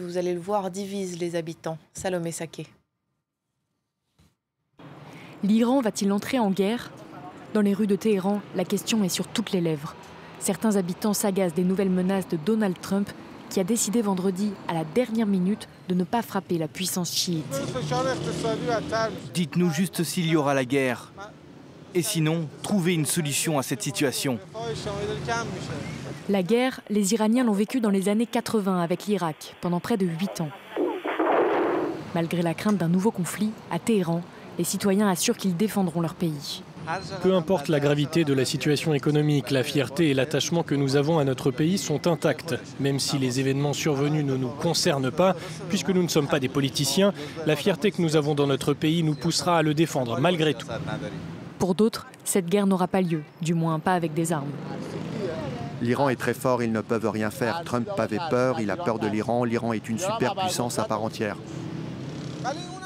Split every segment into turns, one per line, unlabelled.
Vous allez le voir, divise les habitants. Salomé Saké.
L'Iran va-t-il entrer en guerre? Dans les rues de Téhéran, la question est sur toutes les lèvres. Certains habitants s'agacent des nouvelles menaces de Donald Trump, qui a décidé vendredi, à la dernière minute, de ne pas frapper la puissance chiite.
Dites-nous juste s'il y aura la guerre. Et sinon, trouvez une solution à cette situation.
La guerre, les Iraniens l'ont vécue dans les années 80 avec l'Irak, pendant près de 8 ans. Malgré la crainte d'un nouveau conflit, à Téhéran, les citoyens assurent qu'ils défendront leur pays.
Peu importe la gravité de la situation économique, la fierté et l'attachement que nous avons à notre pays sont intacts. Même si les événements survenus ne nous concernent pas, puisque nous ne sommes pas des politiciens, la fierté que nous avons dans notre pays nous poussera à le défendre malgré tout.
Pour d'autres, cette guerre n'aura pas lieu, du moins pas avec des armes.
L'Iran est très fort, ils ne peuvent rien faire. Trump avait peur, il a peur de l'Iran. L'Iran est une superpuissance à part entière.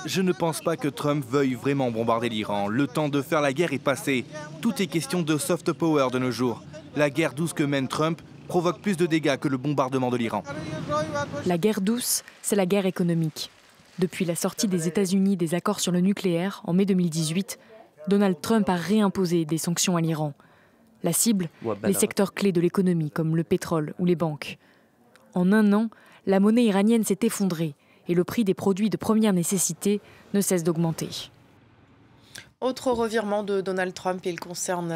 Je ne pense pas que Trump veuille vraiment bombarder l'Iran. Le temps de faire la guerre est passé. Tout est question de soft power de nos jours. La guerre douce que mène Trump provoque plus de dégâts que le bombardement de l'Iran.
La guerre douce, c'est la guerre économique. Depuis la sortie des États-Unis des accords sur le nucléaire en mai 2018, Donald Trump a réimposé des sanctions à l'Iran. La cible, les secteurs clés de l'économie comme le pétrole ou les banques. En un an, la monnaie iranienne s'est effondrée et le prix des produits de première nécessité ne cesse d'augmenter.
Autre revirement de Donald Trump, il concerne